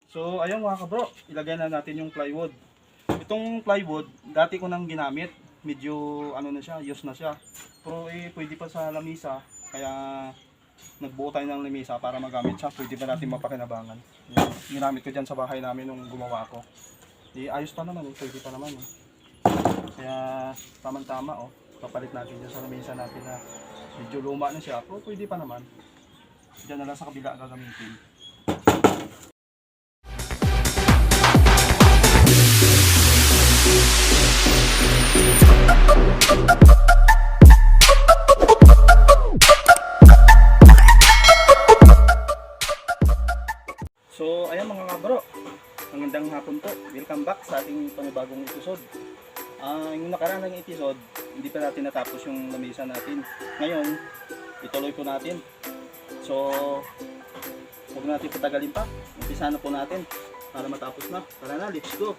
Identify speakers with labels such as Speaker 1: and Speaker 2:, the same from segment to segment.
Speaker 1: So ayun mga kabro, ilagay na natin yung plywood. Itong plywood, dati ko nang ginamit. Medyo ano na siya, use na siya. Pero pwede pa sa lamisa. Kaya nagbuo tayo ng lamisa para magamit siya. Pwede pa natin mapakinabangan. Yan, ginamit ko dyan sa bahay namin nung gumawa ko. Ayos pa naman, pwede pa naman. Kaya tamang-tama kapalit natin dyan sa lamisa natin na medyo luma na siya. Pero pwede pa naman. Dyan na lang sa kabila gagamitin. So ayan mga kabro, magandang hapon po. Welcome back sa ating panibagong episode. Yung nakaraan ng episode, hindi pa natin natapos yung lamisa natin. Ngayon, ituloy po natin. So huwag natin patagalin pa. Umpisa na po natin para matapos na. Tara na, let's go!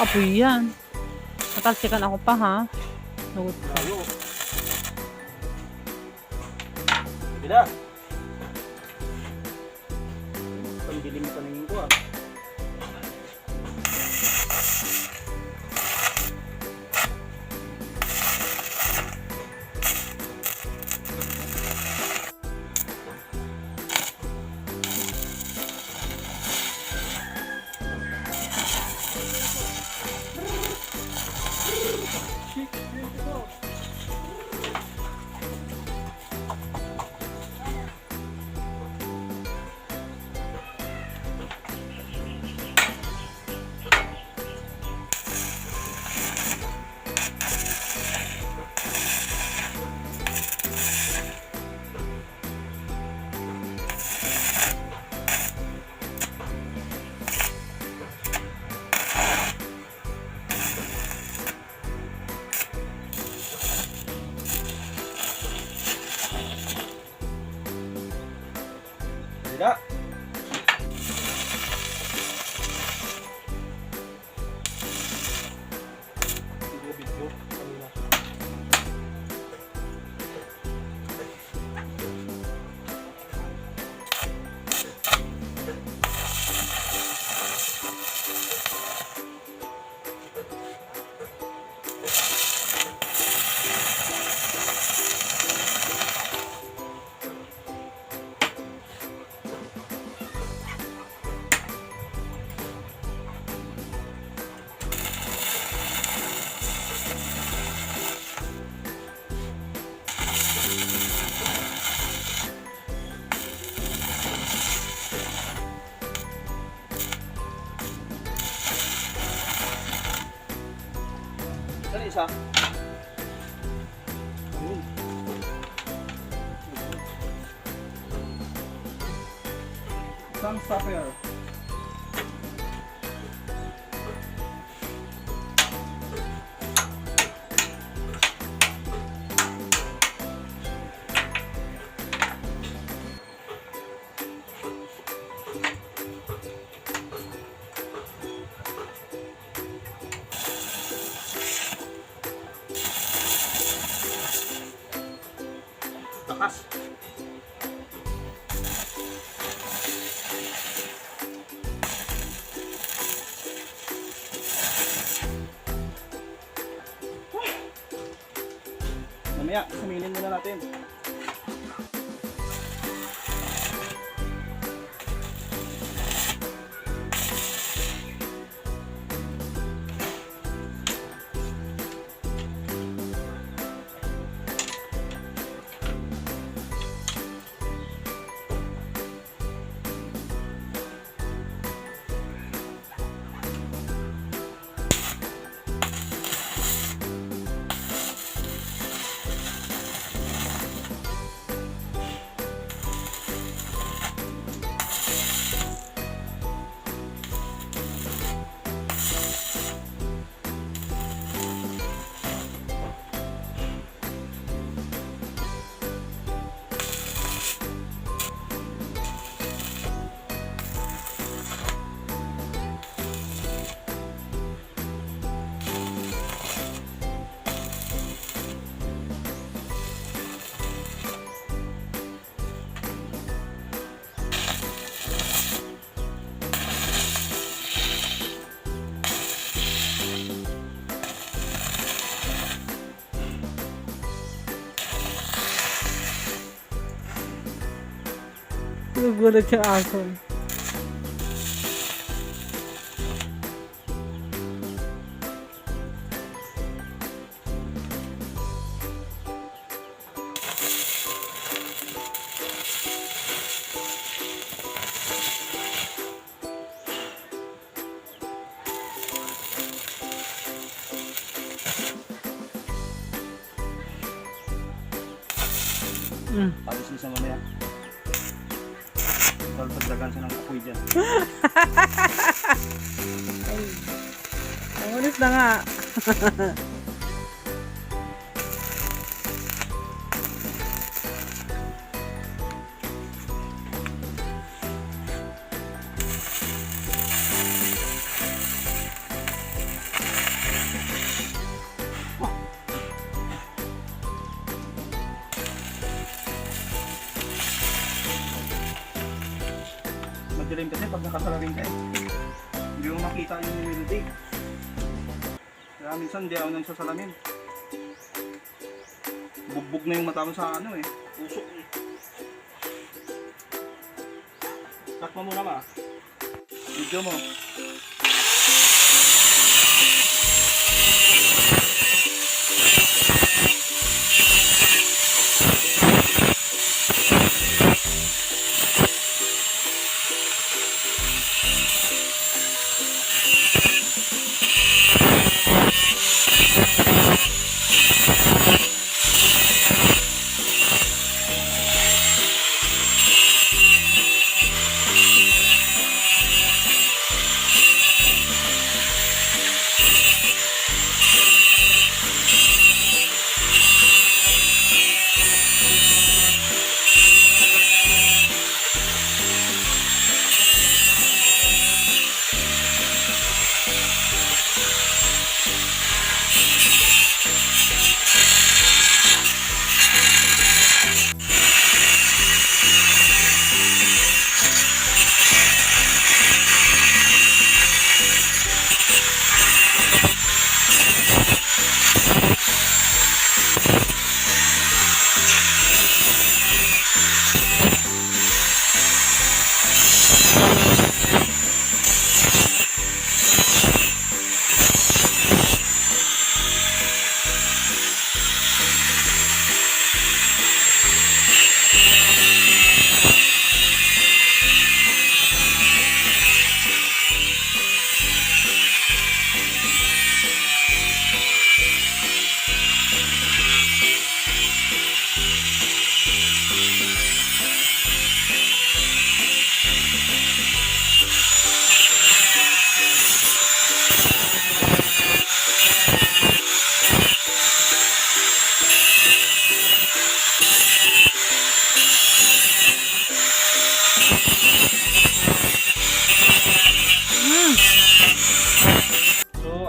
Speaker 2: Apoy yan. Matalsikan ako pa ha. Lagot pa.
Speaker 1: Bila! Pagdilim sa nangin ko Bila! Video kanina. Saan isa? Isang stopper. Takas. Mamaya, sumilin muna natin.
Speaker 2: Nagugulat yung aso.
Speaker 1: Tapos na sa mamaya. Pagdagan siya ng kapoy dyan.
Speaker 2: Ang ulit na nga.
Speaker 1: Madilim kasi pag nakasalarin ka eh. Hindi mo makita yung melody. Kaya minsan hindi ako nang sasalamin. Bugbog na yung mata mo sa ano eh. Usok eh. Cut mo muna ba? Video mo.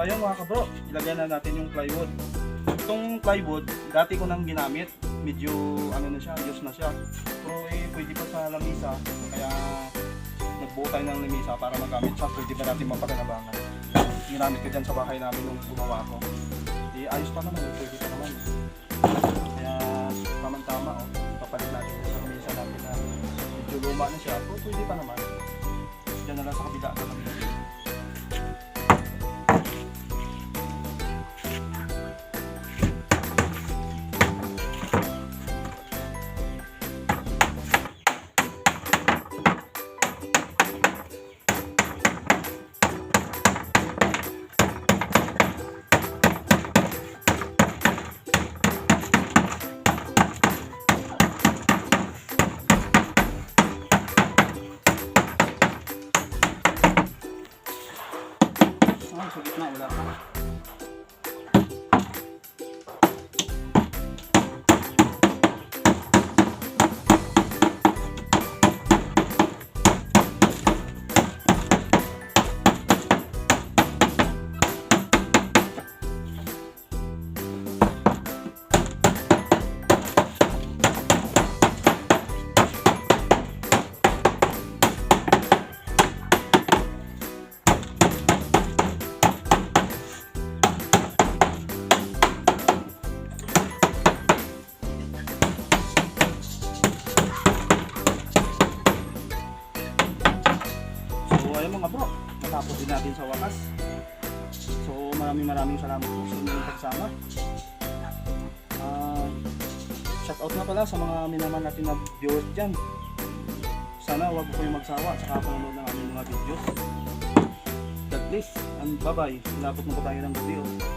Speaker 1: Ayun mga kabro, ilagyan na natin yung plywood. Itong plywood, dati ko nang ginamit. Medyo ano na siya, used na siya. Pero pwede pa sa lamisa. Kaya nagbuo tayo ng lamisa para magamit siya. Pwede pa natin mapakinabangan. Ginamit ko dyan sa bahay namin nung gumawa ko. Ayos pa naman, pwede pa naman. Kaya tamang-tama, papalit natin sa lamisa natin na medyo luma na siya. Pero pwede pa naman. Diyan na lang sa kabila na kami. ayun mga bro, natapos din natin sa wakas. So maraming salamat po sa inyong pagsama. Shoutout nga pala sa mga minamahal natin na viewers dyan. Sana huwag po kayong magsawa sa kapanood ng aming mga videos. God bless and bye bye. Labot na po tayo ng video.